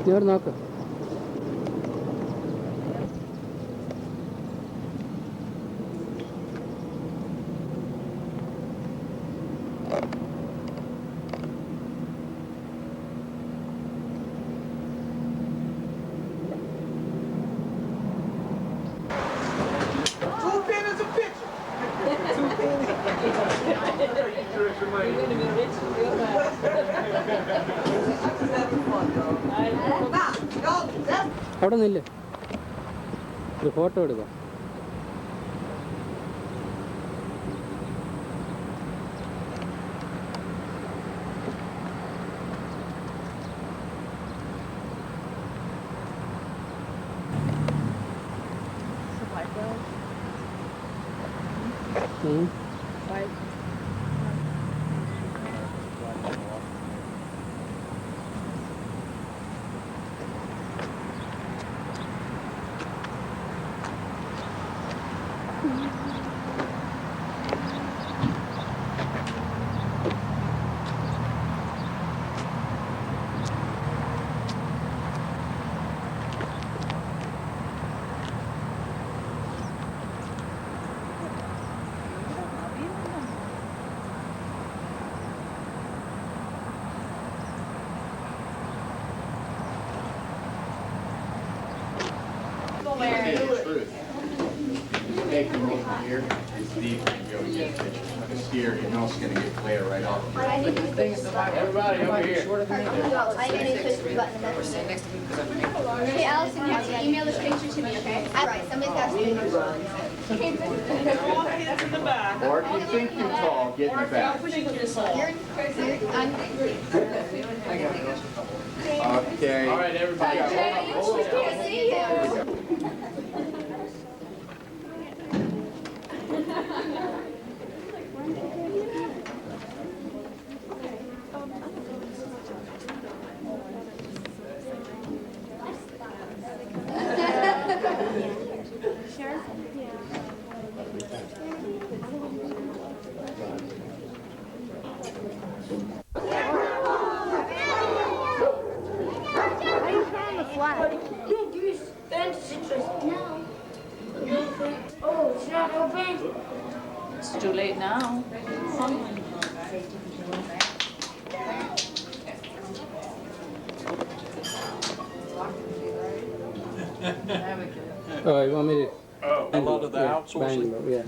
Diyor ne yapıyor? അവിടെ നില്ല്, ഒരു ഫോട്ടോ എടുക്കാം. Take them over here. It's deep and you go to get a picture. Like a skier, you know it's going to get glare right off. Everybody over here. Hey, Allison, you have to email this picture to me, okay? All right, somebody's got to do it. Or if you think you're tall, get in the back. Okay. All right, everybody. Hold on. See you. Oh, it's not open. It's too late now. Oh, you want me to? A lot of the outsourcing. Bangalore, yeah.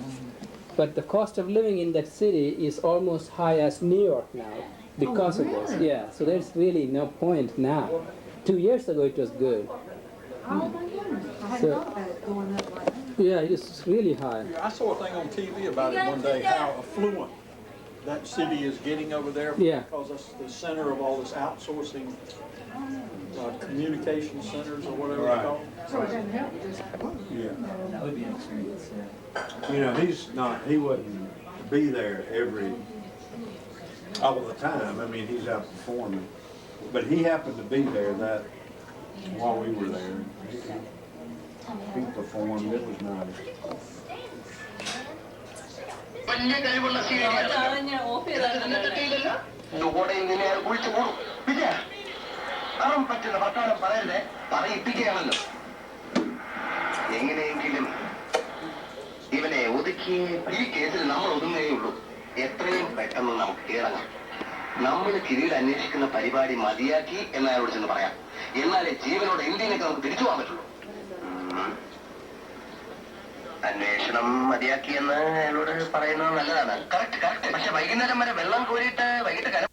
But the cost of living in that city is almost high as New York now because of this. Yeah, so there's really no point now. 2 years ago it was good. Oh my goodness, I had So- not had it going up like that. Yeah, it is really high. I saw a thing on TV about it one day, how affluent that city is getting over there. Yeah. Because it's the center of all this outsourcing, communication centers or whatever Right. they call them. So it didn't help, it just, Yeah, That would be an experience, yeah. you know, he wouldn't be there all the time. I mean, he's out performing. But he happened to be there while we were there. He performed, it was nice. Of ചെയ്തായിരുന്നു പറ്റുന്ന വർത്തമാനം പറയരുതേ പറയിപ്പിക്കുകയാണല്ലോ എങ്ങനെയെങ്കിലും ഇവനെ ഒതുക്കി ഈ കേസിൽ നമ്മൾ ഒതുങ്ങുകയുള്ളൂ എത്രയും പെട്ടെന്ന് നമുക്ക് കീഴടങ്ങാം നമ്മൾ കിരീട് അന്വേഷിക്കുന്ന പരിപാടി മതിയാക്കി എന്നയാളോട് ചെന്ന് പറയാം എന്നാലേ ജീവനോട് ഇന്ത്യയിലേക്ക് നമുക്ക് തിരിച്ചു പോകാൻ പറ്റുള്ളൂ അന്വേഷണം മതിയാക്കിയെന്ന് അയാളോട് പറയുന്നത് നല്ലതാണ് കറക്റ്റ് കറക്റ്റ് പക്ഷെ വൈകുന്നേരം വരെ വെള്ളം കോരിയിട്ട് വൈകിട്ട് കര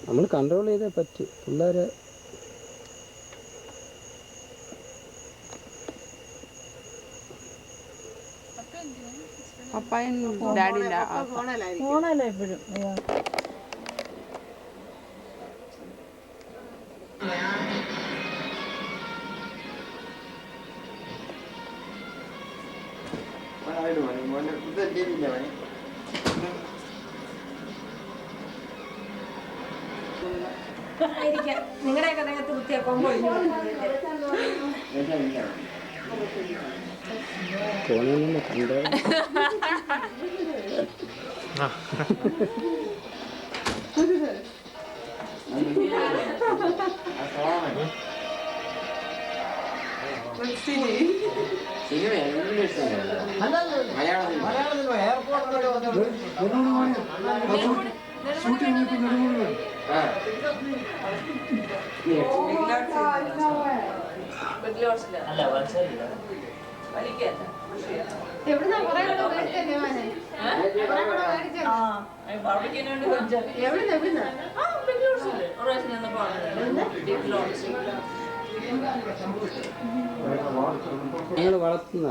നമ്മൾ കൺട്രോൾ ചെയ്തേ പറ്റൂ പിള്ളേരെ. പപ്പായും ഡാഡിന്റെ ഫോണല്ലേ എപ്പോഴും. നിങ്ങളുടെയൊക്കെ ദേഹത്ത് കുത്തിയ കൊമ്പോ ഫോണിൽ നിന്ന് കണ്ടോ അല്ല മനസ്സിലായില്ല എവിടുന്നാ കുറെ മേടിച്ചല്ലേ മോനെ? ബാർബിക്യൂന് വേണ്ടി കൊഞ്ചം എവിടുന്നാ ബിഗ് ലോഡ്സില്ലേ ഒരു പ്രാവശ്യം ചെന്നപ്പോ ബിഗ് ലോഡ്സ് നിങ്ങൾ വളർത്തുന്ന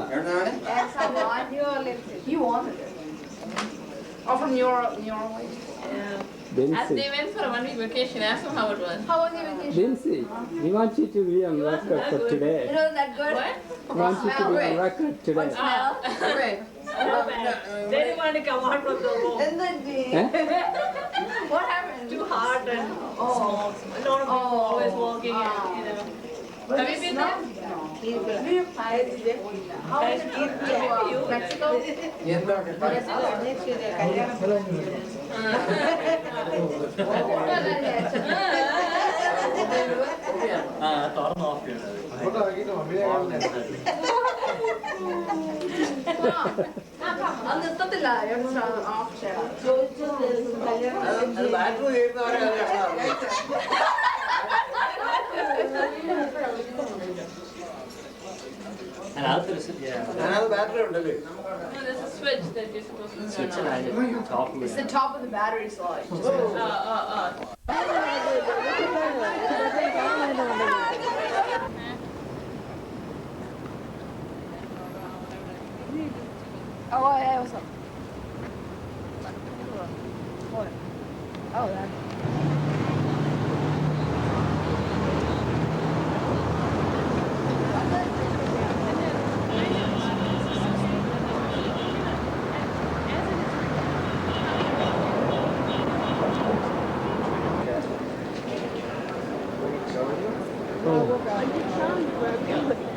You wanted it. Oh, from Norway. As Bency. they went for a 1 week vacation, ask them how it was. How was your vacation? Bensy, we want you to be on record for today. It was that good? What? We want you to be on record today. Great. They didn't want to come out from the room. Eh? What happened? Too hot and small. A lot of people always walking and, Have you been there? How is it to You? Mexico? തുറന്ന് of ചെയ്യണത് അത് നിർത്തത്തില്ല battery there's a switch that you're supposed to Switch turn it on. at the top of It's the it. top of the battery slide. Oh, yeah, what's up? What? Oh, that. Oh.